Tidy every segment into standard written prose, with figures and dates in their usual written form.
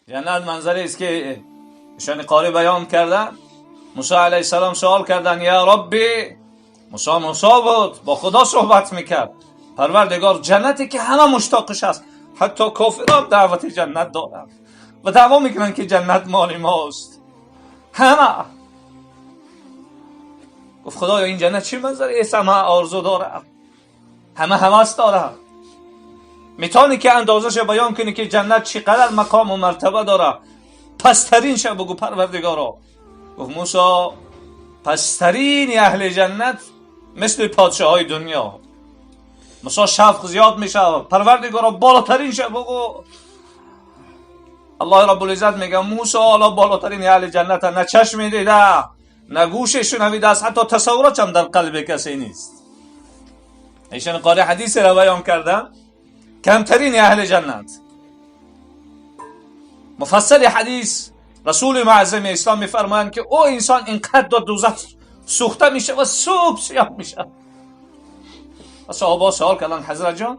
جنت منظری است که ایشان قاری بیان کردن. موسی علیه السلام سوال کردن یا ربی، موسی بود، با خدا صحبت میکرد. پروردگار، جنتی که همه مشتاقش است، حتی کافران دعوت جنت دارن و دعوا میکنن که جنت مال ماست. همه گفت خدایا این جنت چی منظره است؟ همه آرزو داره، همه هوس داره. میتونی که اندازش بیان کنی که جنت چقدر مقام و مرتبه داره؟ پسترین شو بگو پروردگارا. گفت موسی پسترین اهل جنت مثل پادشاه های دنیا. موسی شفق زیاد میشه، پروردگارا بالاترین شو بگو. الله رب العزت میگه موسی حالا بالاترین اهل جنت، نه چشم دیده نه گوش شنویده است، حتی تصورش هم در قلب کسی نیست. ایشان قاری حدیث را بیان کردن کمترین اهل جنت. مفصل حدیث رسول معظم اسلام میفرمایند که او انسان اینقدر در دوزخ سوخته میشه و صبح سیاه میشه. صحابه سوال کردن حضرت جان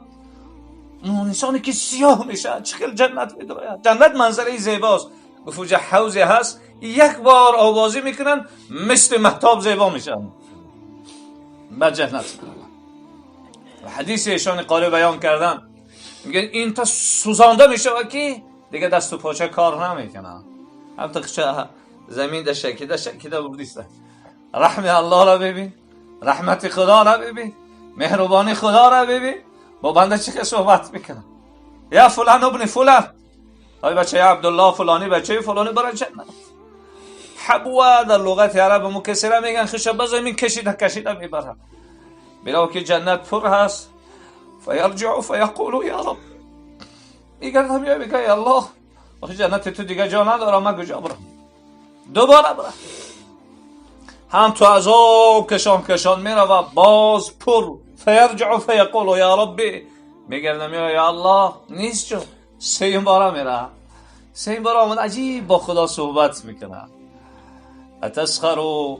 اون انسانی که سیاه میشه چقدر جنت میدره؟ جنت منظره زیباست. گفت اونجا حوضی هست، یک بار آوازی میکنن مثل مهتاب زیبا میشن. بعد جنت و حدیث ایشان قاری بیان کردن میگن این تا سوزانده میشه و که دیگه دست و پاچه کار نمیکنه. هم تا زمین ده شکیده بردیسته. رحم الله را ببین، رحمت خدا را ببین، مهربانی خدا را ببین. با بنده چه صحبت میکنه؟ یا فلان ابن فلان، ای بچه عبدالله فلانی بچه فلانی برای جنت. حبوه در لغت عرب مکسره میگن خشب زمین کشیده میبره. بلا که جنت پر هست فیرجع فیقول یا رب، میگرده میگه یا الله آخه جنت تو دیگه جا نداره، من کجا برم؟ دوباره برم. هم تو عذاب کشان میره و باز پر فیرجع فیقول یا ربی، میگرده میگه یا الله نیست جو. سیم باره میره، سیم باره آمد عجیب با خدا صحبت میکنه. اتسخروا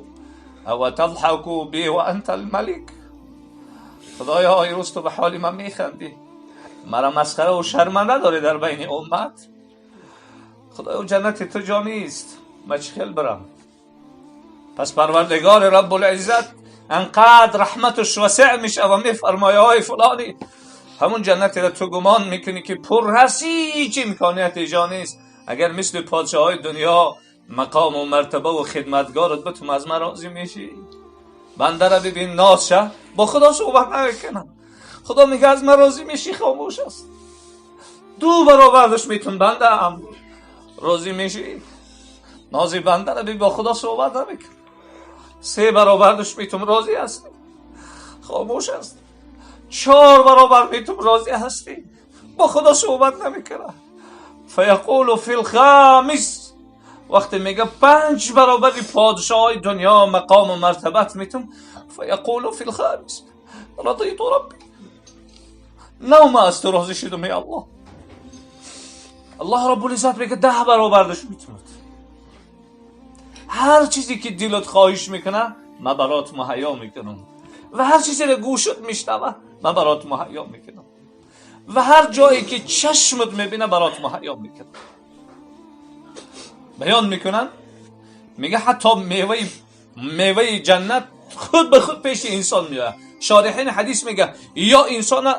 او تضحكوا بی و انت الملک، خدایا این روز تو به حال من میخندی، مرا مسخره و شرمنده داری در بین امت. خدایا جنت تو جا نیست، من چخیل برم؟ پس پروردگار رب العزت انقدر رحمتش وسع میشه و میفرمایه های فلانی همون جنتی را تو گمان میکنی که پر هستی، هیچ امکانیت جا نیست. اگر مثل پادشاه های دنیا مقام و مرتبه و خدمتگارت بتون از من راضی میشی؟ بنده را ببین ناز شه، با خدا صحبت نکنم. خدا میگه از من راضی میشی؟ خاموش است. دو برابرش میتون بنده هم راضی میشی؟ نازی بنده را ببین با خدا صحبت نمیکن. سه برابرش میتون راضی هستی؟ خاموش است. چهار برابر میتون راضی هستی؟ با خدا صحبت نمیکنه. فیقول فی الخامس، وقتی میگه 5 برابر پادشاه دنیا مقام و مرتبت میتون، فیقول فی الخامس رضیت ربی، نوم از تو راضی شدم یا الله. الله رب العزت میگه 10 برابرش میتونید. هر چیزی که دلت خواهش میکنه من برات مهیا میکنم و هر چیزی که گوشت میشنوه من برات مهیا میکنم و هر جایی که چشمت میبینه برات مهیا میکنم. بیان میکنن میگه حتی میوه جنت خود به خود پیش انسان میاد. شارحین حدیث میگه یا انسان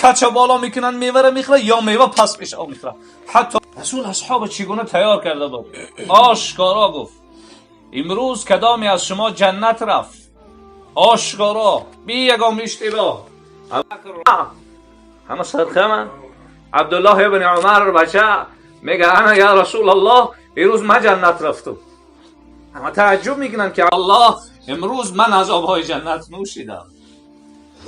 کچه بالا میکنن میوه را میخوره یا میوه پس پیش او میخوره. حتی رسول اصحاب چگونه تیار کرده بود، آشکارا گفت امروز کدامی از شما جنت رفت، آشکارا بی یگام اشتباه. همه صدقه من عبدالله ابن عمر بچه میگه انا یا رسول الله امروز من جنت رفتم. همه تعجب میکنن که الله امروز من از آبهای جنت نوشیدم.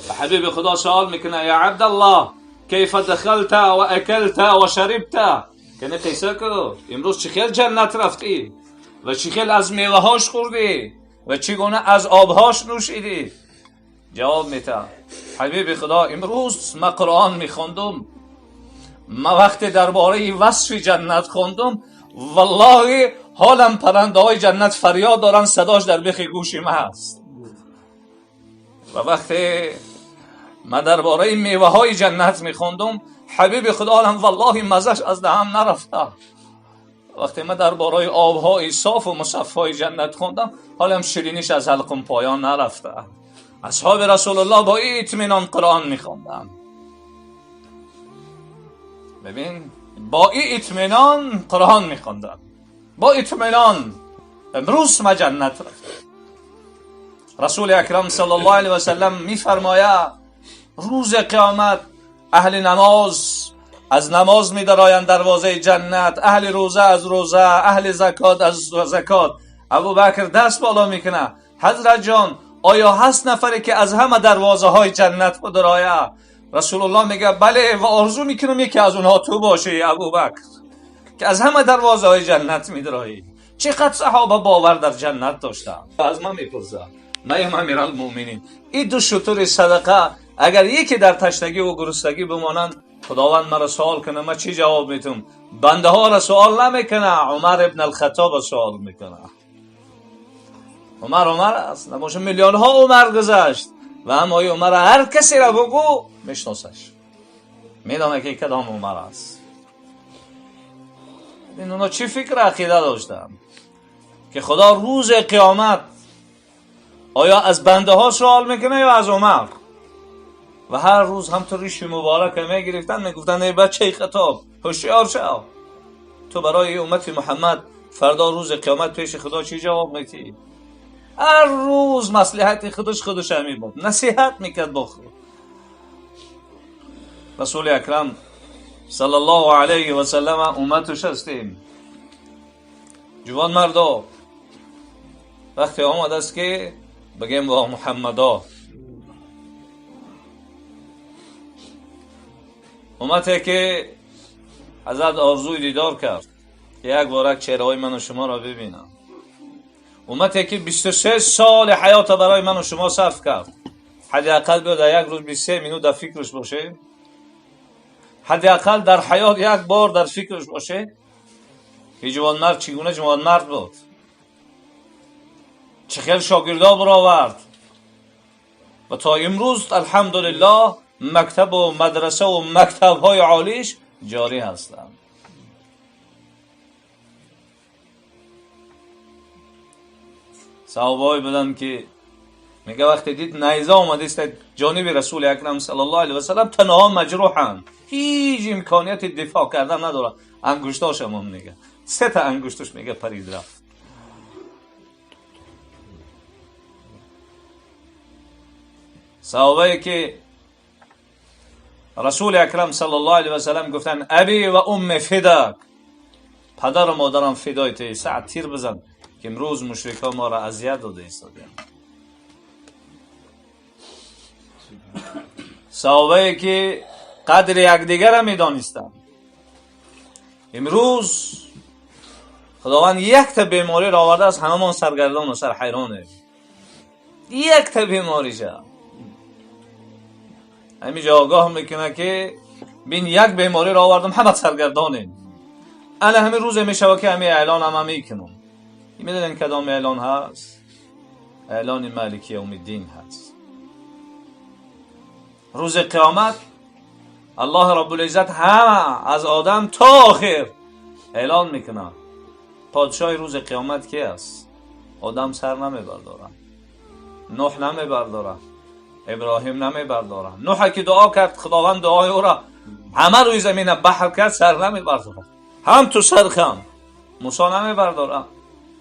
و حبیب خدا سوال میکنه یا عبدالله کیف دخلت و اکلت و شربت، کنه قیسه که امروز چخیل جنت رفتی و چخیل از میوه هاش خوردی و چگونه از آبهاش نوشیدی؟ جواب میده حبیب خدا امروز من قرآن میخوندم، من وقتی درباره وصف جنت خوندم والله حالم پرنده های جنت فریاد دارن، صداش در بیخ گوشی من هست. و وقتی من درباره میوه های جنت میخوندم حبیب خدا هم والله مزش از دهنم نرفته. وقتی من درباره آبهای صاف و مصفای جنت خوندم، حالم شیرینیش از حلقم پایان نرفته. اصحاب رسول الله با این اطمینان قرآن میخوندن. ببین، با این اطمینان قرآن میخوندن، با اطمینان. امروز ما جنت رفت. رسول اکرم صلی الله علیه و سلم میفرماید روز قیامت اهل نماز از نماز می‌درآیند دروازه جنت، اهل روزه از روزه، اهل زکات از زکات. ابوبکر دست بالا میکنه: حضرت جان، آیا هست نفری که از همه دروازه های جنت بدرآید؟ رسول الله میگه بله، و آرزو میکنم یکی از اونها تو باشی ابوبکر، که از همه دروازه های جنت می‌درآیی. چقدر صحابه باور در جنت داشتن. از من میپرسه: من امیرالمومنین، این دو شتر صدقه اگر یکی در تشنگی و گرسنگی بمانند، خداوند مرا سوال کنه، من چی جواب میتونم؟ بنده ها را سوال نمیکنه، عمر ابن الخطاب را سوال میکنه. عمر است، نباشه میلیون ها عمر گذشت و اما این عمر هر کسی را بگو میشناسش، میدونه که کدام عمر است. این اونا چی فکر عقیده داشتن که خدا روز قیامت آیا از بنده ها سوال میکنه یا از عمر؟ و هر روز همطور ریش مبارک میگرفتن، میگفتن ای بچه خطاب، هوشیار شو، تو برای امت محمد فردا روز قیامت پیش خدا چی جواب میدی؟ هر روز مصلحت خودش همی بود، نصیحت میکرد با خود. رسول اکرم صلی الله علیه و سلم امتش هستیم. جوان مردا وقتی آمد است که بگیم با محمدا، امتی که حضرت آرزوی دیدار کرد که یک بارک چهره‌های من و شما را ببینم، امتی که 23 سال حیات برای من و شما صرف کرد، حداقل بیاد یک روز 23 منوت در فکرش باشه، حداقل در حیات یک بار در فکرش باشه. این جوان مرد چگونه جوان مرد بود، چه خیلی شاگردا برآورد و تا امروز الحمدلله مکتب و مدرسه و مکتب های عالیش جاری هستند. صحابه بودن که میگه وقتی دید نیزه آمده است جانب رسول اکرم صلی الله علیه و سلم، تنها مجروحن، هیچ امکانیت دفاع کردن نداره. انگشتاش هم میگه 3 تا انگشتش میگه پرید رفت. صحابه که رسول اکرم صلی الله علیه و سلم گفتن ابی و ام فداک، پدر و مادرم فدای تو، ساعت تیر بزن که امروز مشرکان ما را اذیت داده ایستادن. صحابه که قدر یکدیگر را میدانستند، امروز خداوند یک تا بیماری را آورده است، همه ما سرگردان و سرحیرانه. یک تا بیماری شد همینجا آگاه میکنه که بین یک بیماری را آوردم، همه سرگردانه. انا همین روز میشوه که همین اعلان هم میکنم. میدونین کدام اعلان هست؟ اعلان مالک یوم الدین هست. روز قیامت الله رب العزت همه از آدم تا آخر اعلان میکنه پادشاه روز قیامت کی است؟ آدم سر نمیبرداره، نوح نمیبرداره، ابراهیم نمیبرداره. نوح که دعا کرد خداوند دعای او را همه روی زمین بحر کرد، سر نمیبرداره. هم تو سرخم موسی نمیبرداره،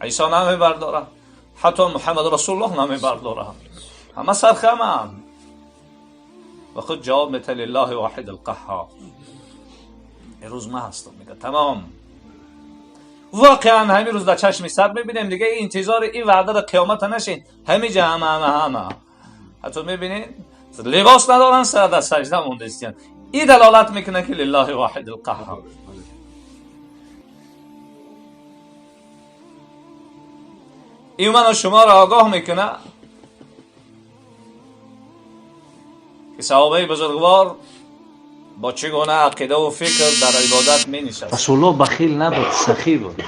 عیسی نمیبرداره، حتی محمد رسول الله نمیبرداره، همه سرخم هم. و خود جواب میده لله واحد القهار. این روز ما هستم میگه تمام. واقعا همین روز در چشم سر میبینیم دیگه، انتظار این وعده در قیامت نشین. همین جا همه حتی میبینین لباس ندارن، سر در سجده مونده استین. این دلالت میکنه که لله واحد القهار. این من و شما را آگاه میکنه که صحابه بزرگوار با چگونه عقیده و فکر در عبادت می نشست. رسول الله بخیل نبود، سخی بود.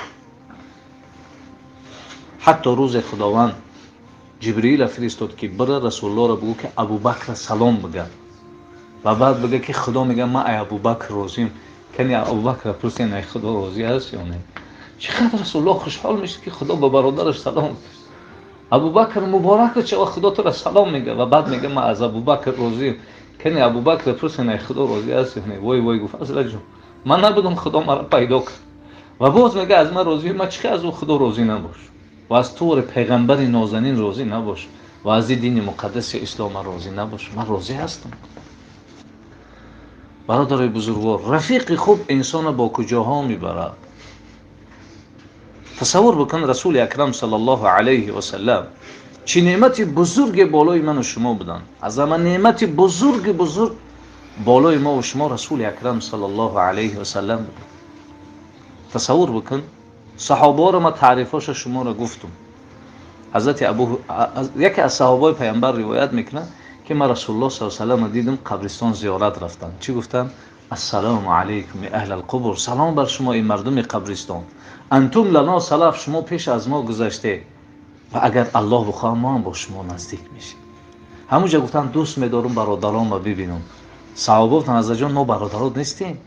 حتی روز خداوند جبرئیل فرستاد که بره رسول الله را بگو که ابوبکر سلام بگه. و بعد بگه که خدا میگه ما ای ابوبکر راضیم، کنی ابوبکر پرسین ای خدا راضی است یا نه؟ چقدر رسول الله خوشحال میشه که خدا به برادرش سلام میگه. ابوبکر مبارک چه خدا تو را سلام میگه و بعد میگه ما از ابوبکر راضیم، کنی ابوبکر پرسین ای خدا راضی است یا نه؟ وای وای گفت اصلا جون من نبودم خدا مرا پیدا کرد و باز میگه از من راضی، ما چه از او خدا راضی نباش و از طور پیغمبر نازنین راضی نباش و از این دین مقدس اسلام راضی نباش، من راضی هستم. برادر بزرگوار، رفیق خوب انسان با کجاها میبرد؟ تصور بکن رسول اکرم صلی الله علیه و سلم چه نعمت بزرگ بالای من و شما بودن، از همه نعمت بزرگ بالای ما و شما رسول اکرم صلی الله علیه و سلم بودن. تصور بکن صحابه را ما تعریفاش شما را گفتم. حضرت یکی از صحابه پیامبر روایت میکنه که ما رسول الله صلی الله علیه و سلم دیدم قبرستان زیارت رفتن. چی گفتن؟ السلام علیکم اهل القبور، سلام بر شما این مردم قبرستان، انتم لنا سلف، شما پیش از ما گذشته و اگر الله بخواد ما هم با شما نزدیک میشیم. همونجا گفتن دوست میدارم برادرام رو ببینم. صحابه گفتن حضرت جان ما برادرات نیستیم،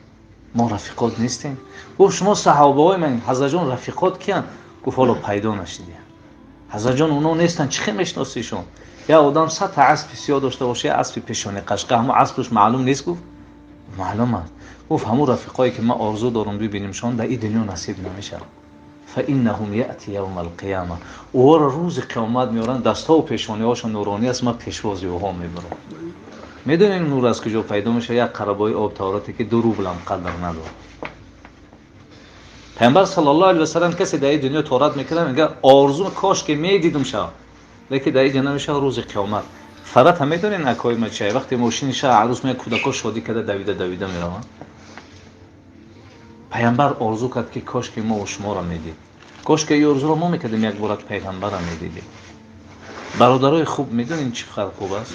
ما رفیقات نیستیم. گفت شما صحابه های من، حضرت جان رفیقات کیان؟ گفت حالا پیدا نشدیم. حضرت جان اونا نیستن، چه میشناسیشون؟ یا آدم 100 اسب سیاه داشته باشه، اسب پیشانی قشقه، همون اسبش معلوم نیست؟ گفت معلوم است. گفت همون رفیقایی که ما آرزو دارم ببینیمشون در این دنیا نصیب نمیشه. فانهم یاتی یوم القیامه، او روز قیامت میارن دستها و پیشانی هاشون نورانی است، ما پیشوازی ها میبرم. میدونین نور از کجا پیدا میشه؟ یک قربای آب تاراتی که 2 روبل هم قدر نداره. پیامبر صلی الله علیه و سلم کسی در این دنیا تورات میکنه میگه آرزو کاش که میدیدم شب، لیکن در این جنت میشه روز قیامت. فرات هم میدونین اکای ما چه وقتی ماشین شه عروس می کودکا شادی کرده دویده میرون. پیامبر آرزو کرد که کاش که ما و شما را میدید، کاش که این آرزو را ما میکردیم یک بار پیغمبر را میدیدیم. برادرای خوب میدونین چه خبر خوب است؟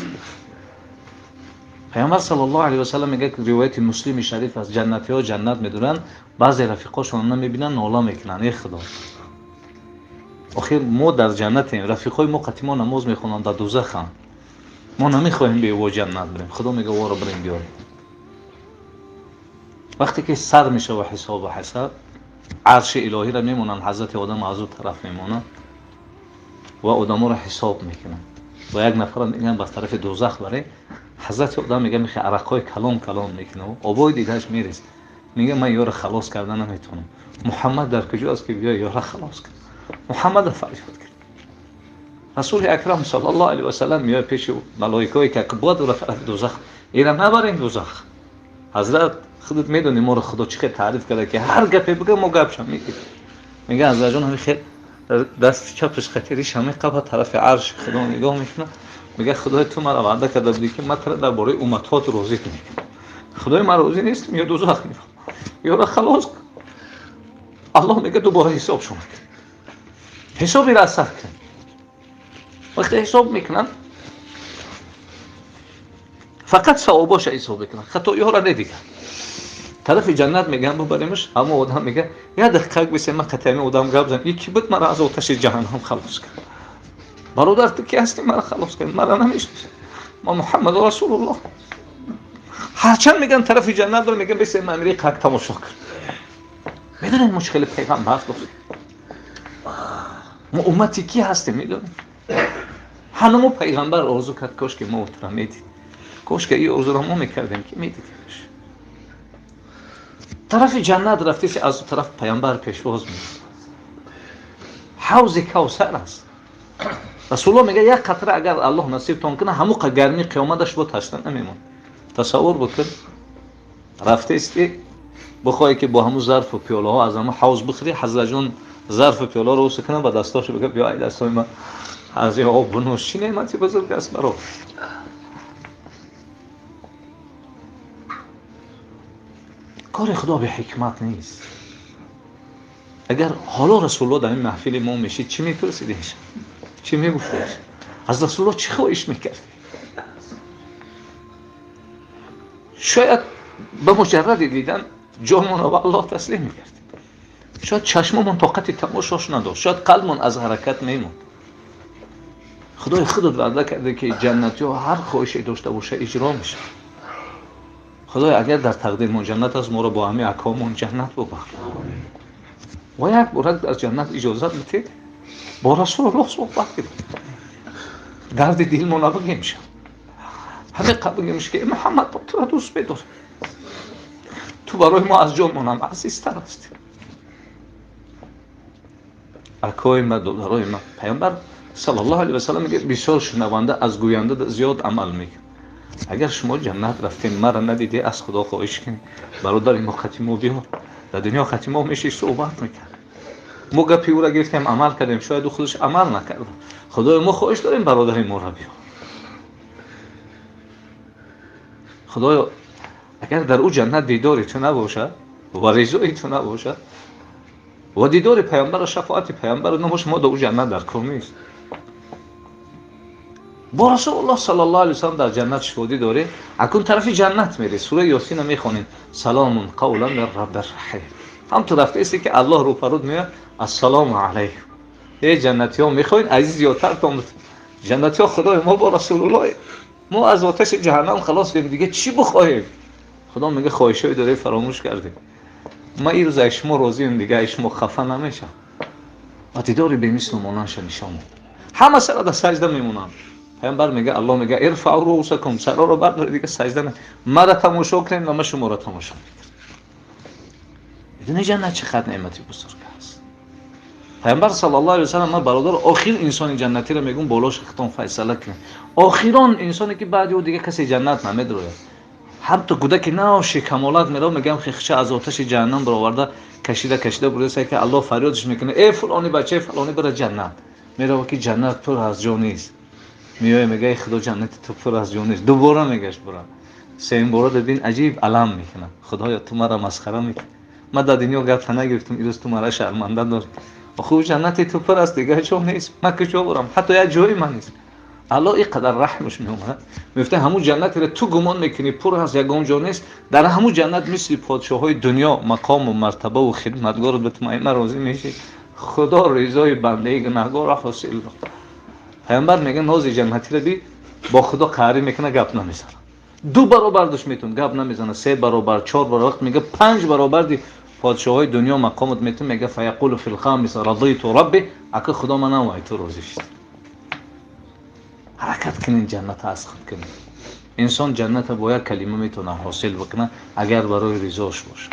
پیامبر صلی الله علیه و سلم میگه که روایت مسلم شریف از جنتی ها جنت میدونن، بعضی رفیقاشون نمیبینن ناله میکنن ای خدا آخر ما در جنتیم، رفیقای ما قطعی ما نماز میخونن در دوزخ هم، ما نمیخوایم به او جنت بریم. خدا میگه وارو بریم بیاریم. وقتی که سر میشه و حساب عرش الهی را میمونن، حضرت آدم از اون طرف میمونن و آدم را حساب میکنن و یک نفر میگن به طرف دوزخ بره. حضرت آدم میگه میخه عرقای کلام میکنه و آبای دیگهش میریز، میگه من یارو خلاص کردن نمیتونم. محمد در کجاست که بیا یارو خلاص کنه؟ محمد فریاد کرد. رسول اکرم صلی الله علیه و سلم میاد پیش ملائکه‌ای که بود و طرف دوزخ، اینا نبرین دوزخ. حضرت خودت میدونی ما رو خدا چقدر تعریف کرده که هر گپی بگه ما گپشم میگیم. میگه حضرت جان همین خیلی دست چپش خطریش همین قبل طرف عرش خدا نگاه میکنه، میگه خدای تو مرا وعده کرده بودی که من تو درباره امتات راضی کنی. خدای من راضی نیست، میاد دوزخ میره یا را خلاص کن. الله میگه دوباره حساب شما کن، حسابی را صحیح کن. وقتی حساب میکنن فقط ثواباش حساب میکنن، خطایی ها را ندیدن. طرف جنت میگن ببریمش، اما آدم میگه یا دقیقه بسیم من قطعی آدم گپ زدم یکی بود مرا از آتش جهنم خلاص کرد. برادر تو کی هستی مرا خلاص کرد؟ مرا نمیشناسی، ما محمد رسول الله. هرچند میگن طرف جنت داره، میگن بسیم من میری قک تماشا کن. میدونین مشکل پیغمبر است؟ ما امتی کی هستیم میدونین؟ همه پیغمبر آرزو کرد کاش که ما اوترا میدید، کاش که این آرزو را ما میکردیم که میدیدیمش. طرف جنت رفتیش از طرف پیامبر پیشواز میشه. حوض کوثر است. رسول الله میگه یک قطره اگر الله نصیبتون کنه همون گرمی قیامتش با تشنه نمیمون. تصور بکن رفته استی بخوای که با همون ظرف و پیاله ها از همون حوض بخری، حضرت جان ظرف و پیاله رو سکنه با دستاشو بگه بیا ای دستای من از این آب بنوش. چی نعمتی بزرگ است برا. کار خدا به حکمت نیست. اگر حالا رسول الله در این محفل ما میشید چی میپرسیدیش؟ چی میگفتیش؟ از رسول الله چی خواهش میکردی؟ شاید به مجرد دیدن جانمون رو به الله تسلیم میکردیم. شاید چشممون طاقت تماشاش نداشت، شاید قلبمون از حرکت میموند. خدای خودت وعده کرده که جنتی ها هر خواهشی داشته باشه اجرا میشه. خدایا اگر در تقدیر ما جنت است ما رو با همه اکامون جنت ببر و یک بارک در جنت اجازت میده با رسول الله صحبت کنیم درد دل ما نبگیم شد همه قبولش که محمد تو را دوست بدار تو برای ما از جان هم عزیزتر هستی اکای ما دلارای ما پیامبر صلی الله علیه و سلم میگه بسیار شنونده از گوینده زیاد عمل میکنه اگر شما جنت رفتین مرا ندیدی از خدا خواهش کنید برادر ما ختیمو بیار در دنیا ختیمو میشه صحبت میکنه ما گپی او را گرفتیم عمل کردیم شاید او خودش عمل نکرده خدای ما خواهش داریم برادر ما را بیار خدایا اگر در او جنت دیداری تو نباشد و رضای تو نباشد و دیدار پیامبر و شفاعت پیامبر نباشه ما در او جنت در کار نیست با رسول الله صلی الله علیه و سلم در جنت شهودی داره اکون طرف جنت میره سوره یاسین میخونین سلام قولا من رب الرحیم هم تو رفته است که الله رو فرود میاد السلام علیکم ای جنتی ها میخواین عزیز یادتر تام جنتی ها خدای ما با رسول الله ما از آتش جهنم خلاص شدیم دیگه چی بخوایم خدا میگه خواهشای داره فراموش کردیم ما این روز شما راضیم دیگه شما خفه نمیشم و دیداری به مثل مانانش نشان همه سر در سجده میمونن پیامبر میگه الله میگه ارفعوا رؤوسکم سرا رو بردارید دیگه سجده نه ما را تماشا کنین و ما شما را تماشا میکنیم بدون جنت چقدر نعمتی بزرگ است پیامبر صلی الله علیه و سلم ما برادر آخر انسان جنتی را میگم بالاش ختم فیصله کنه آخران انسانی که بعد او دیگه کسی جنت نمیدره هم تو کودک نو کمالات میرا میگم خیخشه از آتش جهنم برآورده کشیده برسه که الله فریادش میکنه ای فلانی بچه فلانی بره جنت میره که جنت پر از جا نیست میای میگه خدا جنت تو پر از جا نیست دوباره میگهش برا سیم بار ببین عجیب علم میکنه خدایا تو مرا مسخره میکنی ما در دنیا گپ نگرفتم امروز تو مرا شرمنده داری خوب جنت تو پر از دیگه جا نیست من که جا برم حتی یک جایی من نیست الله اینقدر رحمش میومد میفته همون جنتی رو تو گمان میکنی پر از یگان جا نیست در همون جنت مثل پادشاهای دنیا مقام و مرتبه و خدمتگار به طمع راضی میشی خدا رضای بنده گناهکار را حاصل میکنه پیامبر میگه ناز جنتی رو بی با خدا قهری میکنه گپ نمیزنه دو برابر دش میتون گپ نمیزنه سه برابر چهار برابر وقت میگه 5 برابر دی پادشاهای دنیا مقامت میتون میگه فیقول فی الخامس رضیت ربی اگه خدا من نوای تو راضی شد حرکت کنین جنت از خود کنین انسان جنت با یک کلمه میتونه حاصل بکنه اگر برای رضاش باشه